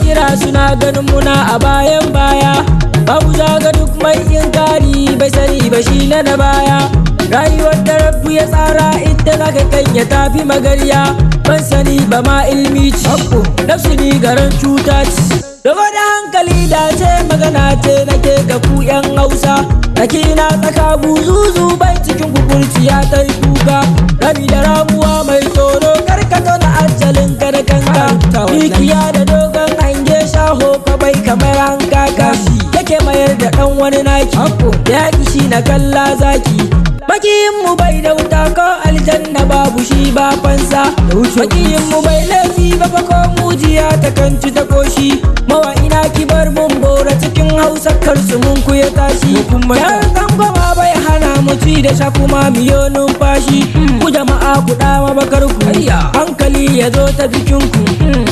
kira suna ganin muna a bayan baya. Babu zaga duk mai inkari bai sani ba shi na baya. Rayuwar da Rabbu ya tsara ita zaka kanya tafi magarya. Ban sani ba ma ilmi ci nafsi ni garan cuta ci. Dogo da hankali da ce magana ce nake ga ku yan Hausa. Nake na tsaka buzuzu bai cikin kukurciya ta yi kuka. Rabi da ramuwa mai tsoro karkato na ajalin ka da kanka. Mikiya da dogon hange shaho ka bai kamar hankaka. Yake mayar da ɗan wani naki ya kishi na kalla zaki. Makiyinmu bai da wuta ko aljanna babu shi ba fansa. Makiyinmu bai laifi ba fa ko mujiya ta kanci ta koshi. Mawa ina kibar mun bora cikin Hausa karsu mun ku ya tashi. Yar gangoma bai hana mu ci da sha kuma miyo numfashi. Ku jama'a ku dama bakar ku hankali ya zo ta jikinku.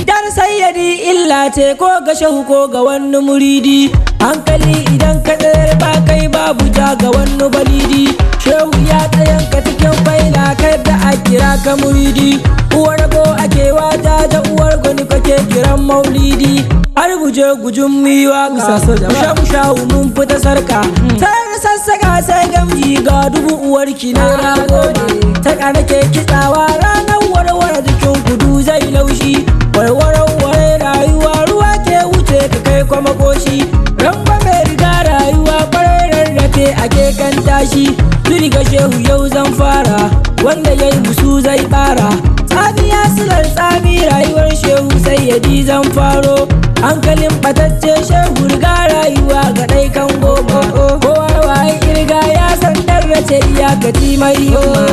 Dar sayyadi illa ce ko ga shehu ko ga wani muridi. Hankali idan ka tsayar ba kai babu ja ga wani balidi. Shehu ya tsayanka cikin faila kai da a kira ka muridi. Uwar go ake wata da uwar gwani kake kiran maulidi. Har guje gujun miwa ka musha mun fita sarka. Sai da sassaka sai gamji ga dubu uwar ki na ragode. Ta nake kitsawa ranar warware jikin kudu zai laushi. Warware rayuwa ruwa ke wuce ka kai kwa makoshi. Ramba mai riga rayuwa farar rake ake kan tashi. Tuni ga shehu yau zan fara wanda ya yi musu zai bara. Tsamiya silar tsami rayuwar shehu sai ya ji zan faro. Hankalin batacce shehu riga rayuwa ga ɗai kan goma. Kowa waye irga ya san darrace iyakaci mai himma.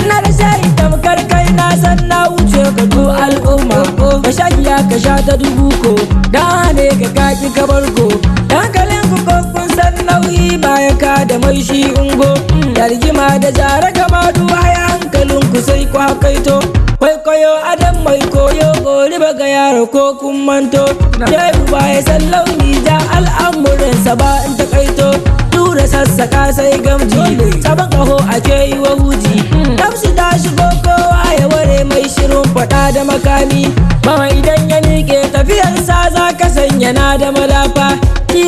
Na da shayi tamkar kai na san na wuce ka to al'umma. Ka sha giya ka sha ta dubu ko da hane ka kaki ka barko. Hankalin ku kun san nauyi baya ka da mai shi ungo. Da rigima da jara gama duwa ya hankalin ku sai ku hakaito. Kwaikwayo adam mai koyo gori ba ga yaro ko kun manto. Shehu ba ya san launi da al'amuransa ba in takaito. Tura sassaka sai gamji sabon kaho ake yi wa huji. Damsu ta shigo kowa ya ware mai shirin faɗa da makami. Bawa idan ya miƙe tafiyarsa za ka sanya na da malafa.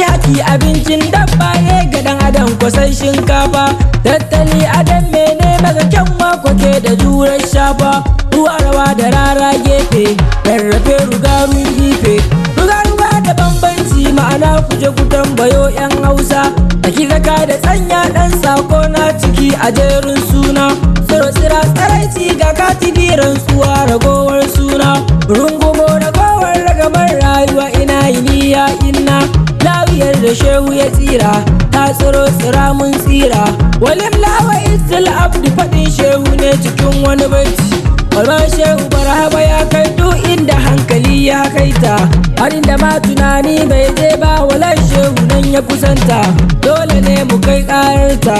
Haki abincin dabba ne ga dan adam kusan shinkafa. Tattali adam mene maga kyanwa kwake da jurar shafa. Ruwa rawa da rara gefe rarrafe rugarun gife. Ruga da bambanci ma'ana kuje ku tambayo yan Hausa. Aki zaka da tsanya dan sako na ciki a jerin suna. Tsiro tsira tsaraici ga katibi rantsuwa ragowar suna. Rungumo ragowar ragamar rayuwa ina yini ya inna. Lawiyar da shehu ya tsira ta tsiro tsira mun tsira. Walim lawa izzil abdu faɗin shehu ne cikin wani baiti. Kwalba shehu barhaba ya kai duk inda hankali ya kaita. Har inda ma tunani bai je ba walan shehu nan ya kusanta. Dole ne mu kai ƙararta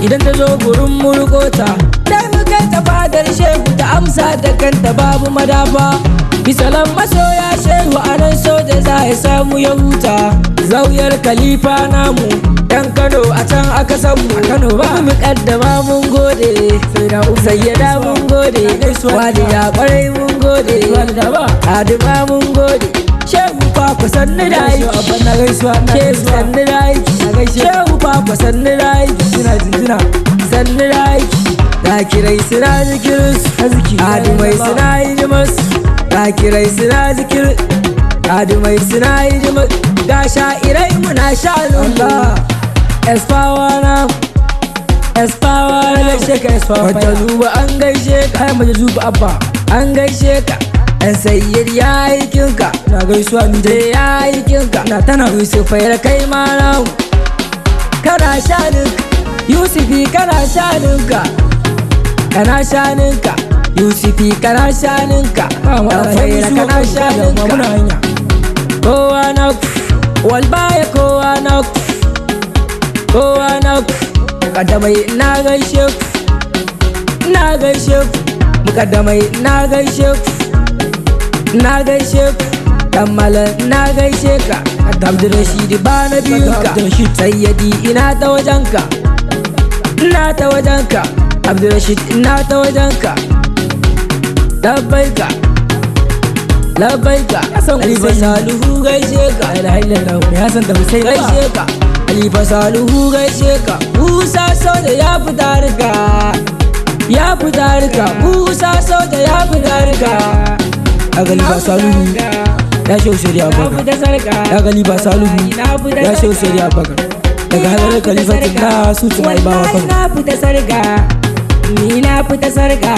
idan ta zo gurin murgota. Dai mu kai ta fadar shehu ta amsa da kanta babu madafa. Bisalan masoya shehu a nan soja za ya samu ya huta. Zauyar khalifa namu dan Kano a can aka samu. A Kano ba mu kaddama mun gode. Sayyada mun gode. Walida kwarai mun gode. Adima mun gode. Shehu Papa sannu da aiki. Shehu sannu da aiki. Shehu Papa sannu da aiki. Sannu da aiki. Zakirai suna zikirinsu. Adimai suna hidimarsu. Zakirai suna zikirin. Adimai suna hidimarsu. Ga sha'irai muna shanunmu. Espawa na gaishe ka Espawa. Wata zuba an gaishe ka. Ai mace zuba abba an gaishe ka. Ɗan sayyid ya aikinka. Na gaisuwa ni dai ya aikinka. Na tana Yusufai da kai ma namu. Kana shaninka Yusufi kana shaninka. Kana shaninka Yusufi kana shaninka. Ɗan faira kana shaninka. Kowa na ku walbaya kowa na ku. Kowa na ku mukaddamai na gaishe ku. Na gaishe ku mukaddamai na gaishe ku. Na gaishe ku kammala na gaishe ka. Abdurrashid ba na biyunka. Sayyadi ina ta wajenka. Ina ta wajenka Abdurrashid ina ta wajenka. Labbaika labbaika Khalifa Salihu gaishe ka la ilaha illallah ya san da Hussein gaishe ka Khalifa Salihu gaishe ka Musa Soja ya fita rika ya fita rika Musa Soja ya fita rika a Khalifa Salihu ya shehu shari'a bakar ya Khalifa Salihu ya shehu shari'a bakar daga hadarar Khalifa tunda su tuna ibawa na fita sarga ni na fita sarga